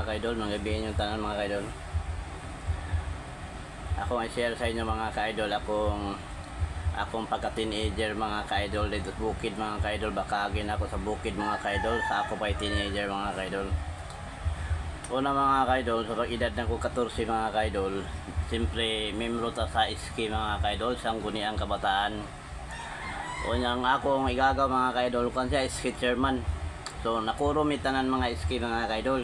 mga kaidol, mga gabihin yung tanan mga kaidol. Ako ay share sa inyo mga kaidol akong pagka-teenager mga kaidol dito sa bukid mga kaidol. Bakagin ako sa bukid mga kaidol sa ako pa'y teenager mga kaidol. Una mga kaidol, sa edad na ko 14 mga kaidol, siyempre membro ta sa iski mga kaidol, sangguniang kabataan. Unyang akong igagaw mga kaidol, kung siya iski chairman. So nakuro mi tanan mga iski mga kaidol.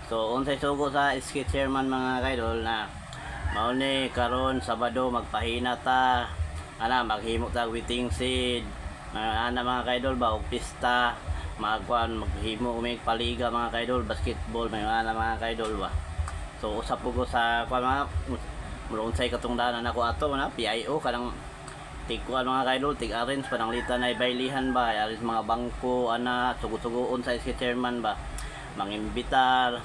So unsay sugo sa iski chairman mga kaidol na mauni karon Sabado magpahina ta maghimo ta waiting seed mga kaidol ba og pista maghimo umi paliga mga kaidol basketball mga kaidol ba. So usap po ko sa mga unsay katungdanan ako ato na PIO kanang tigkuan mga kaidol, tig-arrange pananglitan na baylihan ba, aris mga bangko, sugo-sugoon sa iski chairman ba, mangimbitar.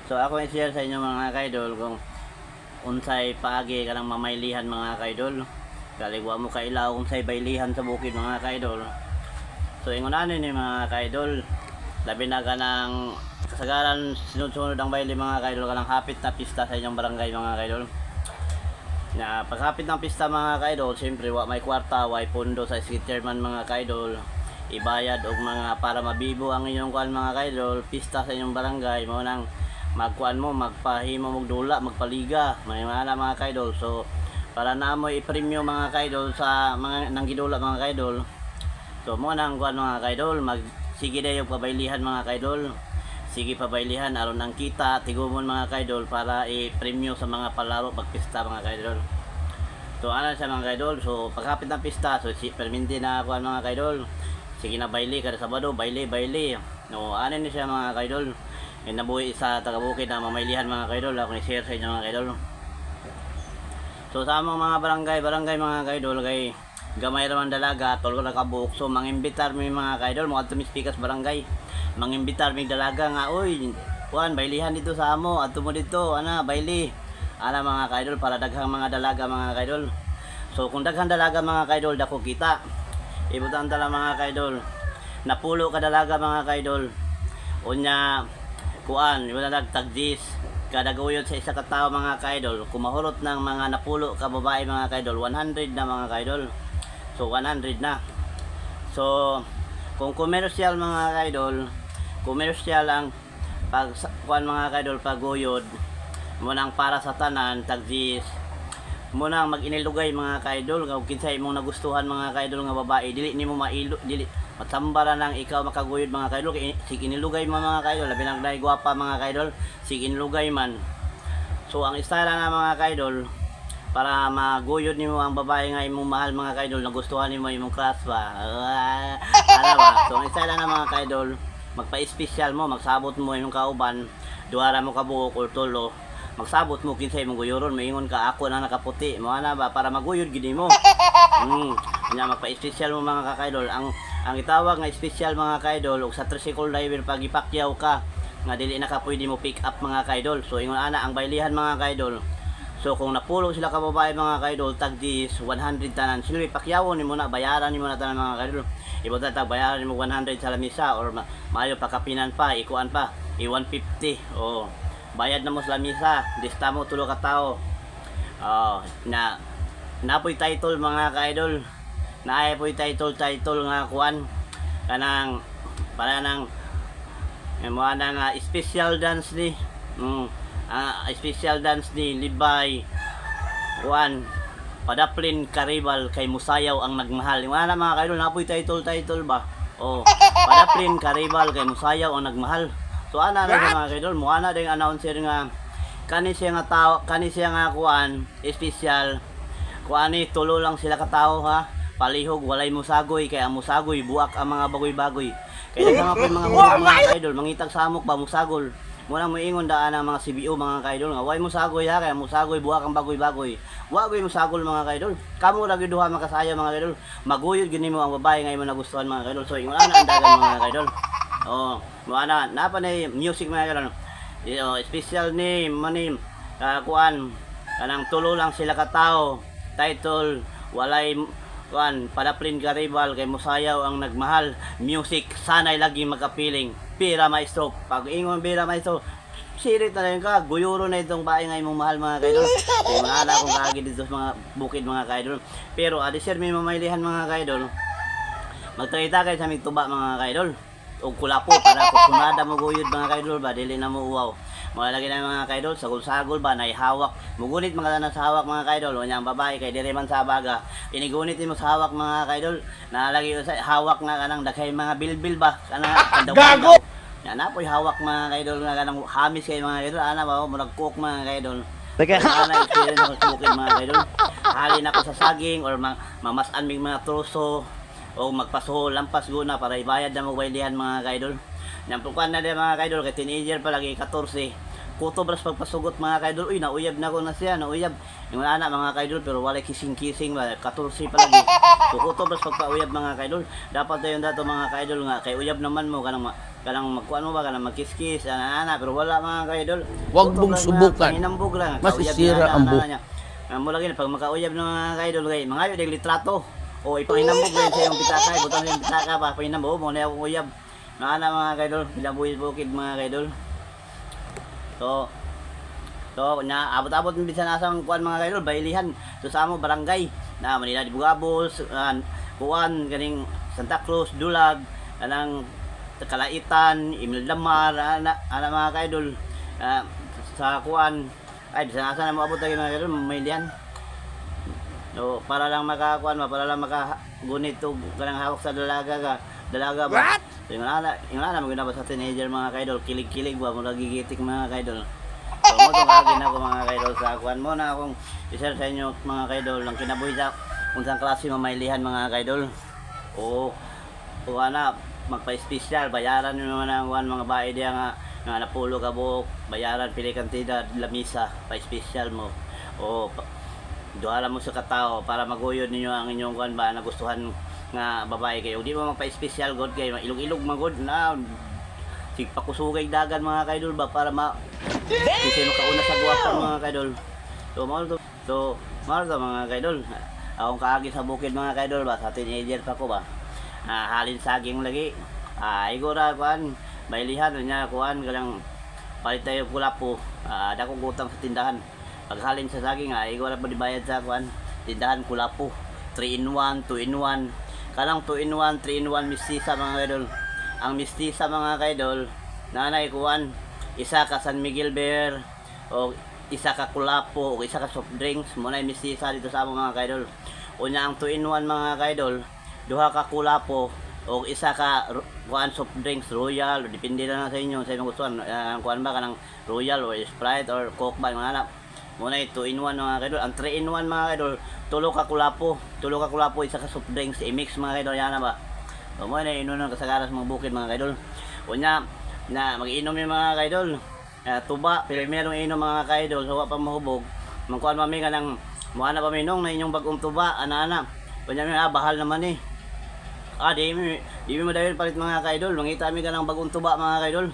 So ako i-share sa inyo mga kaidol kung unsay paagi kanang mamaylihan mga kaidol. Kaligwa mo kailaw unsay baylihan sa bukid mga kaidol. So ingon ani ni mga kaidol, labi na kanang kasagaran sunod-sunod ang bayli mga kaidol kanang hapit na pista sa inyong barangay mga kaidol. Na paghapit ng pista mga kaidol, siyempre wa may kwarta, way pondo sa iski chairman mga kaidol, ibayad og mga para mabibo ang inyong kuan mga kaidol, pista sa inyong barangay mo nang magkuan mo, magpahimo mog dula, magpaliga, may mga kaidol. So para naamoy i-premyo mga kaidol sa mga nang gidula mga kaidol. So mo nang kuan mga kaidol, sige dayo pabaylihan mga kaidol. Sige pabaylihan aron ang kita tigumon mga kaidol para i-premyo sa mga palaro pagpista mga kaidol. So ana sa mga kaidol, so pagkapit ng pista, so perminti na ako mga kaidol. Sige na bayli kada Sabado, bayli. No, ano ni siya mga kaidol. Nabuhi sa taga-bukid na mamaylihan mga kaidol, ako ni-share sa inyo mga kaidol. So sa among mga barangay mga kaidol kay gamay raman dalaga, tol ka nakabuok. So mangimbitar mi mga kaidol, mga tumispikas barangay. Mangimbitar mi dalaga nga, oy, kuan baylihan dito sa amo, adto mo dito, bayli. Mga kaidol para daghang mga dalaga mga kaidol. So kung daghang dalaga mga kaidol, dako kita. Ibutan tala mga kaidol. Napulo ka dalaga mga kaidol. Unya kuan, wala nagtagjis. Kada guyod sa isa ka tawo mga kaidol, kumahurot ng mga napulo ka babae mga kaidol, 100 na mga kaidol. So 100 na. So kung commercial mga kaidol, commercial ang kuan mga kaidol paguyod mo nang para sa tanan tagjis mo nang mag-inilugay mga kaidol kung kinsay imong nagustuhan mga kaidol nga babae, dili nimo mailo, dili matambara lang ikaw makaguyod mga kaidol. Sige inilugay mo mga kaidol, labi nang dai gwapa mga kaidol, sige inilugay man. So ang style na mga kaidol para maguyod nimo ang babae nga imong mahal mga kaidol, nagustuhan nimo imong crush ba. Ba? So ang style na mga kaidol, magpa-special mo, magsabot mo imong kauban, duara mo ka buok or tulo, magsabot mo kinsay imong guyoron, maingon ka ako na nakaputi mo ba para maguyod gid mo. Nya magpa-special mo mga kaidol. Ang itawag nga special mga kaidol ug sa tricycle driver pag ipakyaw ka nga dili na ka pwede mo pick up mga kaidol. So ingon ana ang baylihan mga kaidol. So kung napulo sila ka babae mga kaidol, tagdis 100 tanan. Sila ipakyawon nimo na, bayaran nimo na tanan mga kaidol. Ibota tag bayaran nimo 100 sa lamisa or maayo pakapinan pa, ikuan pa, i-150. Bayad na mo sa lamisa, lista mo tulo ka tawo. Na napoy title mga kaidol. Naay po'y title nga kuan kanang para nang mo nga special dance ni special dance ni Libay kuan Padaplin Karibal kay Musayaw ang nagmahal. Wala mga kaidol, napoy title ba. Padaplin Karibal kay Musayaw ang nagmahal. So ana na mga kaidol, mo ana ding announcer nga kani siya nga kuan special kuan ni tulo lang sila ka tawo ha. Palihog walay musagoy kay ang musagoy buak ang mga bagoy-bagoy. Kay daghang mga mga kaidol mangitag samok ba musagol. Muna mo ingon daan ang mga CBO mga kaidol nga way musagoy ha kay musagoy buak ang bagoy-bagoy. Wa goy musagol mga kaidol. Kamo ra gyud duha makasaya mga kaidol. Maguyod gyud nimo ang babae nga imo nagustuhan mga kaidol. So ingon ana ang dagan mga kaidol. Mo ana napanay music mga kaidol. Special name manim kuan kanang tulo lang sila ka tawo. Title walay kuan Padaplin Karibal kay Musayaw ang nagmahal. Music sanay lagi magapiling. Pira maestro. Pag ingon pira maestro, Sirit na rin ka, guyuro na itong bae nga imong mahal mga kaidol. Kung wala akong kaagid dito sa mga bukid mga kaidol. Pero adi sir may mamaylihan mga kaidol. Magtagita kayo sa aming tuba mga kaidol. O kulapo para kusunada mo guyod mga kaidol ba, dili na mo uwaw. Malalagi na mga kaidol, sagol-sagol ba, naihawak. Mugunit mga na sa hawak mga kaidol. O niyang babae kay dire man sa baga. Inigunit mo sa hawak mga kaidol. Nalagi sa hawak nga kanang daghay mga bilbil ba. Gago! Yan po'y hawak mga kaidol nga kanang hamis kayo mga kaidol. Ana ba, murag cook mga kaidol. Ana experience ako sa bukid mga kaidol. Halin ako sa saging or mamasan mig mga troso o magpasuho lampas guna para ibayad na magbaylihan mga kaidol. Nyampukan na din mga kaidol kay teenager pa lagi 14. Kuto bras pagpasugot mga kaidol. Uy, nauyab na ko na siya, nauyab. Yung anak mga kaidol pero wala kissing-kissing ba. 14 pa lagi. So kuto bras pagpauyab mga kaidol. Dapat dayon dato mga kaidol nga kay uyab naman mo kanang magkuan mo ba kanang magkiss-kiss ana pero wala mga kaidol. Wag mong subukan. Hinambog lang. Masisira ang buhok. Mo lagi pag makauyab ng mga kaidol kay mga yo litrato. O ipanginambog din sa yung pitaka, butang yung pitaka pa pahinambog mo na yung uyab. Ana mga kaidol, bilabuhi bukid mga kaidol. So na abot-abot min bisan asang kuan mga kaidol baylihan to sa amo barangay na Manila di Bugabos, kuan ganing Santa Cruz, Dulag, anang Kalaitan, Emil Damar, ana mga kaidol sa kuan ay bisan asa na moabot lagi mga kaidol maylihan. No, para lang makakuan para lang makagunit to kanang hawak sa dalaga ba. What? So, yung ana maguna ba sa teenager mga kaidol, kilig-kilig ba mo nagigitik mga kaidol. So mo to kagin ako mga kaidol sa kuan mo na akong i-share sa inyo mga kaidol ang kinabuhi sa unsang klase mamaylihan mga kaidol. O ana magpa-special bayaran niyo naman ang kuan mga bae diya nga napulo ka buok, bayaran pili kantidad lamisa pa-special mo. O duhala mo sa katao para maguyod ninyo ang inyong kuan ba nagustuhan nga babae kayo. Di mo magpa-special god kayo, ilog-ilog magod na sigpakusugay dagan mga kaidol ba para kasi makauna sa guwapon mga kaidol. So mahal to mga kaidol. Akong kaagi sa bukid mga kaidol ba sa teenager pa ko ba. Halin saging lagi. Igora kuan baylihan niya kuan kalang palit tayo kulapo. Dako gutang sa tindahan. Paghalin sa saging igora pa dibayad sa kuan tindahan kulapo. 3 in 1, 2 in 1. Kanang 2 in 1, 3 in 1 mistisa mga kaidol. Ang mistisa mga kaidol, nanay kuan, isa ka San Miguel Beer o isa ka kulapo o isa ka soft drinks, muna yung mistisa dito sa among mga kaidol. Unya ang 2 in 1 mga kaidol, duha ka kulapo o isa ka kuan soft drinks royal, depende na sa inyo sa inyong gustuhan. Kuan ba kanang royal or Sprite or Coke ba mga anak. Muna yung 2 in 1 mga kaidol. Ang 3 in 1 mga kaidol, tulo ka kulapo, isa ka soft drinks, i-mix mga kaidol, yan na ba? So muna inom ng kasagaras mga bukid mga kaidol. Unya na mag-inom yung mga kaidol. Tuba, primerong inom mga kaidol, so pa mahubog. Mangkuan mami ka ng muha na paminong na inyong bagong tuba, ana-ana. Unya mi bahal naman eh. Di mo dahil palit mga kaidol, mangita mi ka ng bagong tuba mga kaidol.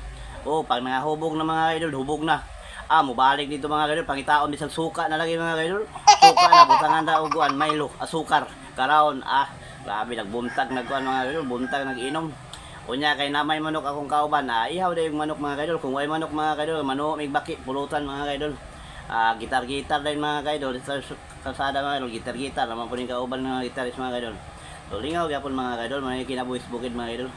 O pag nangahubog na mga kaidol, hubog na. Mubalik dito mga kaidol, pangitaon bisag suka na lagi mga kaidol. Suka na, butangan na uguan, Milo, asukar, karaon, grabe, nagbuntag, nagkuhan mga kaidol, buntag, nag-inom. Unya, kay namay manok akong kauban, ihaw na yung manok mga kaidol, kung way manok mga kaidol, manok, may baki, pulutan mga kaidol. Gitar-gitar din mga kaidol, sa kalsada mga kaidol, gitar-gitar, naman po rin kauban ng gitaris mga kaidol. So, lingaw, yapon mga kaidol, mga kinabuhis bukid mga kaidol.